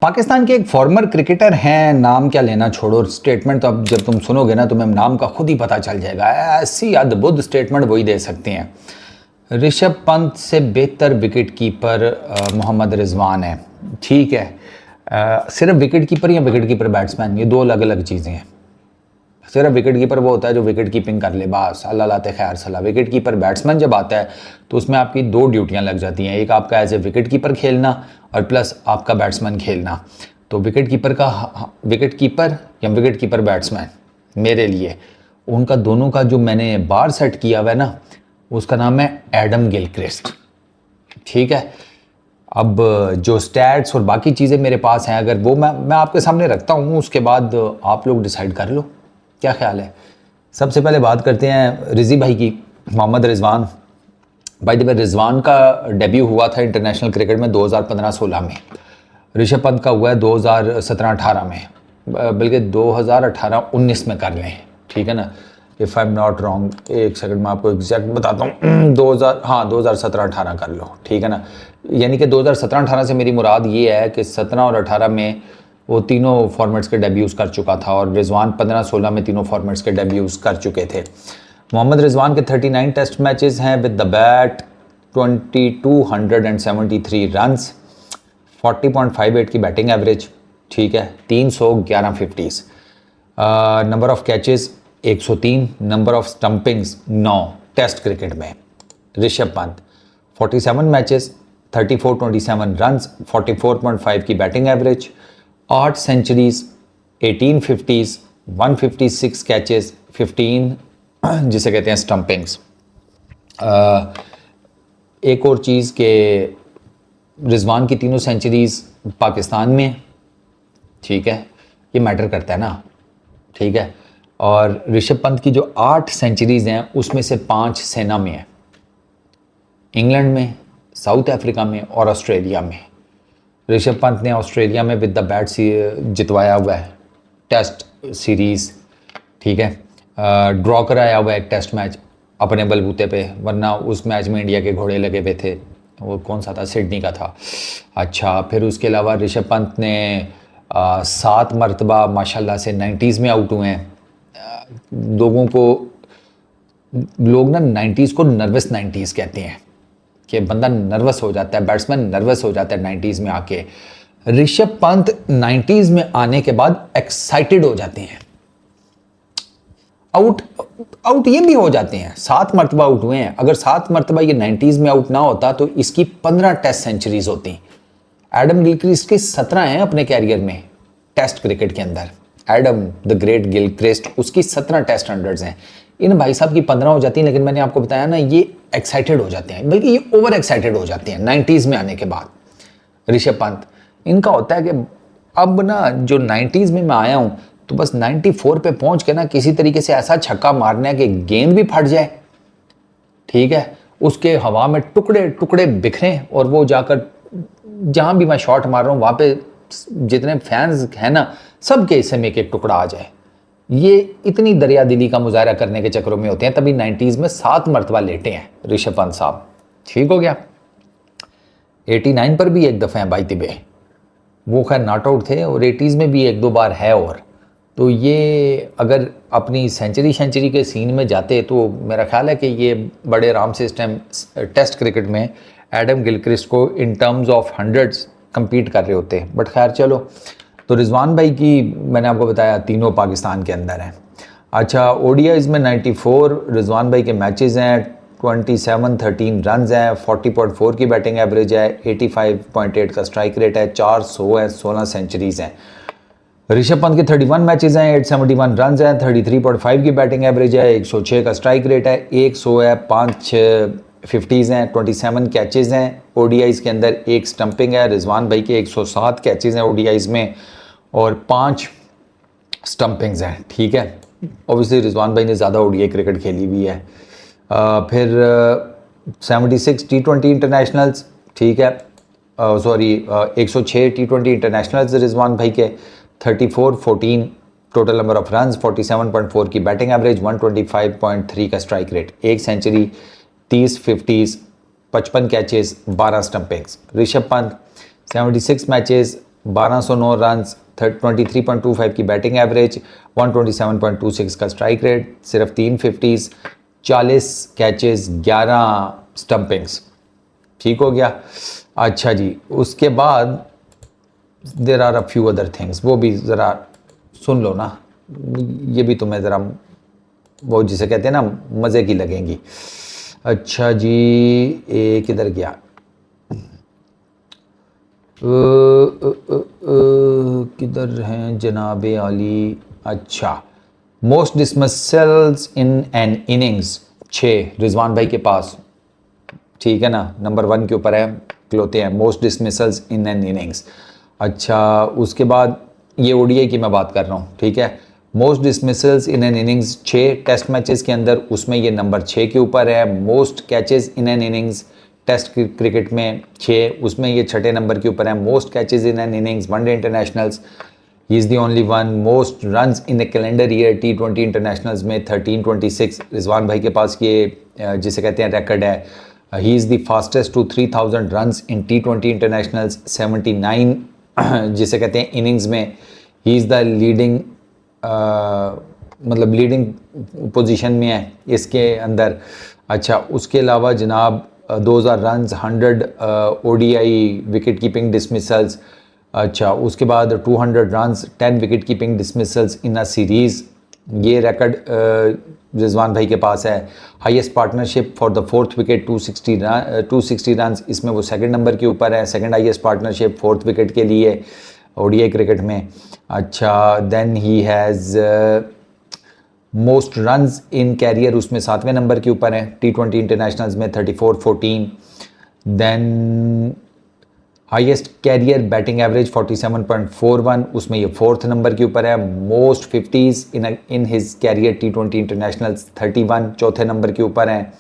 पाकिस्तान के एक farmer cricketer हैं, नाम क्या लेना छोड़ो, स्टेटमेंट तो अब जब तुम सुनोगे ना तुम्हें नाम का खुद ही पता चल जाएगा। ऐसी अद्भुत स्टेटमेंट वही दे सकते हैं। ऋषभ पंत से बेहतर विकेट कीपर मोहम्मद रिजवान है। ठीक है, सिर्फ विकेट कीपर या विकेट कीपर बैट्समैन, ये दो अलग अलग चीज़ें हैं। सिर्फ विकेट कीपर वो होता है जो विकेट कीपिंग कर ले, बस अल्लाह लाते खैर सलाह। विकेट कीपर बैट्समैन जब आता है तो उसमें आपकी दो ड्यूटियां लग जाती हैं, एक आपका एज ए विकेट कीपर खेलना और प्लस आपका बैट्समैन खेलना। तो विकेट कीपर या विकेट कीपर बैट्समैन मेरे लिए उनका दोनों का जो मैंने बार सेट किया हुआ है ना, उसका नाम है एडम गिलक्रिस्ट। ठीक है, अब जो स्टैट्स और बाकी चीज़ें मेरे पास हैं, अगर वो मैं आपके सामने रखता हूँ, उसके बाद आप लोग डिसाइड कर लो क्या ख्याल है। सबसे पहले बात करते हैं रिजी भाई की, मोहम्मद रिजवान। भाई द वे रिजवान का डेब्यू हुआ था इंटरनेशनल क्रिकेट में 2015-16 में। ऋषभ पंत का हुआ है 2017-18 में, बल्कि 2018-19 में कर लें, ठीक है ना, if I am not wrong. एक सेकंड में आपको एग्जैक्ट बताता हूँ, 2017-18 कर लो, ठीक है ना। यानी कि 2017-18 से मेरी मुराद ये है कि 17 और 18 में वो तीनों फॉर्मेट्स के डेब्यूज़ कर चुका था और रिजवान 15-16 में तीनों फॉर्मेट्स के डेब्यूज़ कर चुके थे। मोहम्मद रिजवान के 39 टेस्ट मैचेस हैं विद द बैट, 2273 रन्स, 40.58 की बैटिंग एवरेज, ठीक है, 311 fifties, number of catches 103, number of stumpings 9 test cricket में। ऋषभ पंत 47 मैचेस, 3427 रन्स, 44.5 की batting average, 8 centuries, 18 fifties, 156 catches, 15 जिसे कहते हैं स्टंपिंग्स। एक और चीज़ के रिजवान की तीनों सेंचुरीज पाकिस्तान में, ठीक है, ये मैटर करता है ना, ठीक है। और ऋषभ पंत की जो 8 सेंचुरीज हैं उसमें से 5 सेना में है, इंग्लैंड में, साउथ अफ्रीका में और ऑस्ट्रेलिया में। ऋषभ पंत ने ऑस्ट्रेलिया में विद द बैट जितवाया हुआ है टेस्ट सीरीज़, ठीक है। ड्रॉ कराया हुआ है एक टेस्ट मैच अपने बलबूते पे, वरना उस मैच में इंडिया के घोड़े लगे हुए थे। वो कौन सा था, सिडनी का था। अच्छा, फिर उसके अलावा ऋषभ पंत ने 7 मरतबा माशाल्लाह से 90s में आउट हुए हैं। लोगों को लोग ना 90s को नर्वस 90s कहते हैं कि बंदा नर्वस हो जाता है, बैट्समैन नर्वस हो जाता है 90s में आके। ऋषभ पंत 90s में आने के बाद एक्साइटेड हो जाते हैं, आउट ये भी हो जाते हैं। 7 मरतबा आउट हुए हैं, अगर 7 मरतबा ये 90s में आउट ना होता तो इसकी 15 टेस्ट सेंचुरीज होती। एडम गिलक्रिस्ट के 17 हैं अपने कैरियर में टेस्ट क्रिकेट के अंदर। एडम द ग्रेट गिलक्रिस्ट, उसकी 17 टेस्ट हंड्रेड्स हैं। इन भाई साहब की 15 हो जाती हैं, लेकिन मैंने आपको बताया ना ये एक्साइटेड हो जाते हैं, बल्कि ये ओवर एक्साइटेड हो जाते हैं 90s में आने के बाद। ऋषभ पंत, इनका होता है कि अब ना जो 90s में मैं आया हूँ तो बस 94 पे पहुंच के ना किसी तरीके से ऐसा छक्का मारना है कि गेंद भी फट जाए, ठीक है, उसके हवा में टुकड़े टुकड़े बिखरें और वो जाकर जहां भी मैं शॉट मार रहा हूँ वहां पे जितने फैंस हैं ना सबके हिस्से में एक टुकड़ा आ जाए। ये इतनी दरिया दिली का मुजाहरा करने के चक्करों में होते हैं, तभी 90s में 7 मरतबा लेटे हैं ऋषभ पंत साहब, ठीक हो गया। 89 पर भी एक दफ़ा है बाई तिबे, वो खैर नॉट आउट थे, और 80s में भी 1-2 बार है। और तो ये अगर अपनी सेंचुरी के सीन में जाते तो मेरा ख्याल है कि ये बड़े आराम से इस टाइम टेस्ट क्रिकेट में एडम गिलक्रिस्ट को in terms of hundreds compete कर रहे होते। बट खैर चलो, तो रिजवान भाई की मैंने आपको बताया तीनों पाकिस्तान के अंदर हैं। अच्छा, ओडीआईज में 94 रिजवान भाई के मैचेस हैं, 2713 रन्स हैं, 40.4 की बैटिंग एवरेज है, 85.8 का स्ट्राइक रेट है, 400 है, 16 सेंचुरीज हैं। ऋषभ पंत के 31 मैचेस हैं, 871 रन्स हैं, 33.5 की बैटिंग एवरेज है, 106 का स्ट्राइक रेट है, 100 है, 5 फिफ्टीज़ हैं, 27 कैचेज़ हैं ओडीआईज़ के अंदर, 1 स्टंपिंग है। रिजवान भाई के 107 कैचेज़ हैं ओडीआईज़ में और 5 स्टंपिंग्स हैं, ठीक है। ऑब्वियसली रिजवान भाई ने ज़्यादा ओडीआई क्रिकेट खेली हुई है। फिर 76 T20 इंटरनेशनल्स, ठीक है, सॉरी 106 T20 इंटरनेशनल्स रिजवान भाई के, 34-14 टोटल नंबर ऑफ रन्स, 47.4 की बैटिंग एवरेज, 125.3 का strike rate, 1 century, 30 50s, 55 catches, 12 stumpings. Rishabh Pant 76 matches, 1209 run, 23.25 की बैटिंग एवरेज, 127.26 का स्ट्राइक रेट, सिर्फ 3 50s, 40 कैचेस, 11 स्टंपिंग्स। ठीक हो गया। अच्छा जी, उसके बाद there are a few other things, वो भी ज़रा सुन लो ना, ये भी तुम्हें ज़रा वो जिसे कहते हैं ना मज़े की लगेंगी। अच्छा जी, किधर गया, किधर हैं जनाब आली। अच्छा, most dismissals in an innings 6 Rizwan भाई के पास। ठीक है ना, नंबर 1 के ऊपर है, खिलौते हैं most dismissals in an innings. अच्छा, उसके बाद ये ओडीआई की मैं बात कर रहा हूँ। ठीक है, most dismissals in an innings 6 test matches के अंदर, उसमें ये नंबर 6 के ऊपर है। Most catches in an innings test cricket में 6, उसमें ये 6ठे नंबर के ऊपर है। Most catches in an innings one day internationals, he is the only one. Most runs in a calendar year T20 internationals में 1326 रिजवान भाई के पास ये जिसे कहते हैं रिकॉर्ड है। He is the fastest to 3000 runs in T20 internationals 79 जिसे कहते हैं इनिंग्स में। ही इज़ द लीडिंग मतलब लीडिंग पोजीशन में है इसके अंदर। अच्छा, उसके अलावा जनाब 2000 runs, 100 ODI wicket keeping dismissals. अच्छा, उसके बाद 200 runs, 10 wicket keeping dismissals in a series, ये रिकॉर्ड रिजवान भाई के पास है। Highest partnership for the 4th wicket 260 runs, इसमें वो सेकंड नंबर के ऊपर है। Second highest partnership 4th wicket के लिए ओडीआई क्रिकेट में। अच्छा, then he has most runs in career, उसमें 7वें नंबर के ऊपर है। T20 इंटरनेशनल्स में 34-14। Then highest career batting average 47.41, उसमें ये 4th नंबर के ऊपर है। Most 50s in his career T20 internationals 31, चौथे नंबर के ऊपर हैं।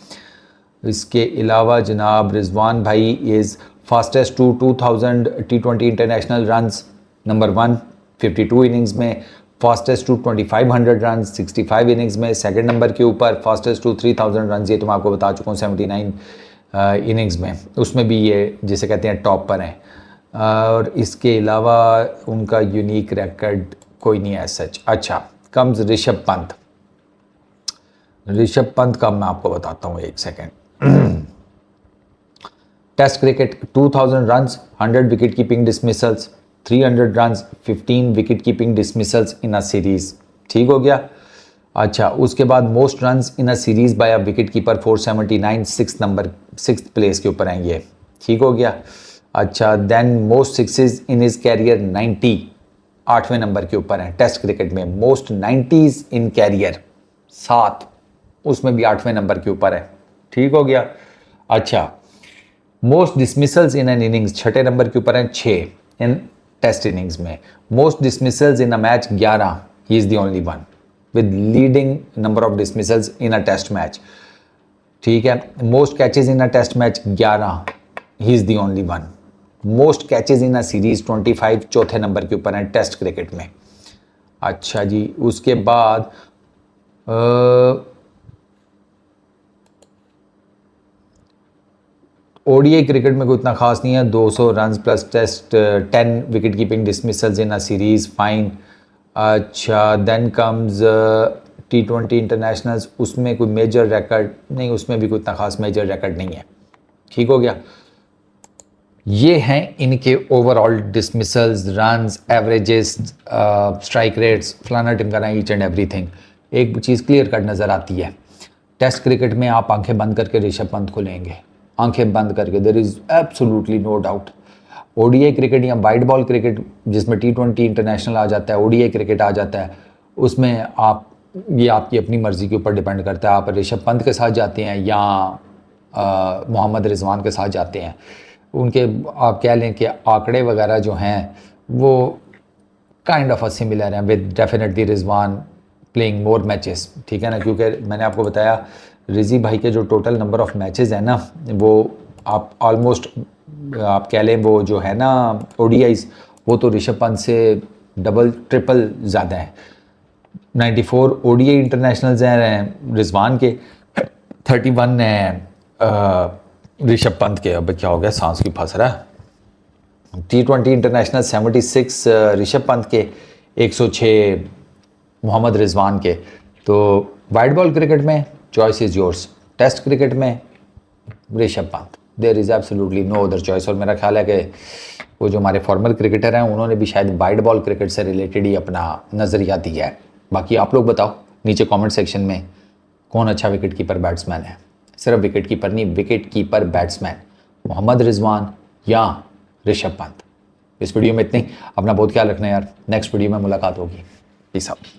इसके अलावा जनाब रिजवान भाई is fastest to 2000 T20 international runs, number 1 52 innings में। फास्टेस्ट टू 2500 रन 65 इनिंग्स में, सेकंड नंबर के ऊपर। फास्टेस्ट टू 3000 रन, ये तो मैं आपको बता चुका हूँ 79 इनिंग्स में, उसमें भी ये जिसे कहते हैं टॉप पर हैं। और इसके अलावा उनका यूनिक रिकॉर्ड कोई नहीं है सच। अच्छा, कम्स ऋषभ पंत। ऋषभ पंत का मैं आपको बताता हूँ, एक second. Test cricket 2000 runs, 100 wicket keeping dismissals, 300 runs, 15 wicket keeping dismissals in a series. ठीक हो गया। अच्छा, उसके बाद most runs in a series by a wicket keeper 479, 6th place के ऊपर हैं ये। ठीक हो गया। अच्छा, then most sixes in his career 90, 8वें नंबर के ऊपर हैं टेस्ट क्रिकेट में। मोस्ट 90s इन कैरियर 7, उसमें भी 8वें नंबर के ऊपर है। ठीक हो गया। अच्छा, most dismissals in an innings 6ठे नंबर के ऊपर हैं 6 इन टेस्ट इनिंग्स में। Most dismissals in a match 11, he is the only one with leading number of dismissals in a test match. ठीक है। Most catches in a test match 11, he is the only one. Most catches in a series 25, चौथे number के ऊपर हैं test cricket में। अच्छा जी, उसके बाद ओडीआई क्रिकेट में कोई इतना खास नहीं है। 200 run plus test, 10 wicket keeping dismissals in a series, fine. अच्छा, देन कम्स T20 इंटरनेशनल्स, उसमें कोई मेजर रिकॉर्ड नहीं, उसमें भी कोई इतना खास मेजर रिकॉर्ड नहीं है। ठीक हो गया। ये हैं इनके overall dismissals, runs, averages, strike rates, फलाना टिमकाना, ईच एंड एवरीथिंग। एक चीज़ क्लियर कट नज़र आती है, टेस्ट क्रिकेट में आप आंखें बंद करके ऋषभ पंत को लेंगे, आंखें बंद करके, there is absolutely no doubt. ODI cricket या वाइट बॉल क्रिकेट जिसमें T20 इंटरनेशनल आ जाता है, ओडीआई क्रिकेट आ जाता है, उसमें आप, ये आपकी अपनी मर्ज़ी के ऊपर डिपेंड करता है, आप ऋषभ पंत के साथ जाते हैं या मोहम्मद रिजवान के साथ जाते हैं। उनके आप कह लें कि आंकड़े वगैरह जो हैं वो काइंड ऑफ सिमिलर हैं with definitely Rizwan playing more matches. ठीक है ना, क्योंकि मैंने आपको बताया रिजी भाई के जो टोटल नंबर ऑफ मैचेस हैं ना, वो आप ऑलमोस्ट आप कह लें वो जो है ना ओडीआईज, वो तो ऋषभ पंत से डबल ट्रिपल ज़्यादा है। 94 ओडीआई इंटरनेशनल्स हैं रिजवान के, 31 हैं ऋषभ पंत के। अब क्या हो गया, सांस की फंस रहा है। T20 इंटरनेशनल 76 ऋषभ पंत के, 106 मोहम्मद रिजवान के। तो वाइट बॉल क्रिकेट में choice is yours, test cricket में Rishabh Pant, there is absolutely no other choice. और मेरा ख्याल है कि वो जो हमारे फॉर्मर क्रिकेटर हैं उन्होंने भी शायद वाइट बॉल क्रिकेट से रिलेटेड ही अपना नज़रिया दिया है। बाकी आप लोग बताओ नीचे कमेंट सेक्शन में कौन अच्छा विकेट कीपर बैट्समैन है। सिर्फ विकेट कीपर नहीं, wicket keeper batsman Mohammad Rizwan या ऋषभ पंत। इस वीडियो में इतनी, अपना बहुत ख्याल रखना यार। नेक्स्ट वीडियो में मुलाकात होगी। Peace out.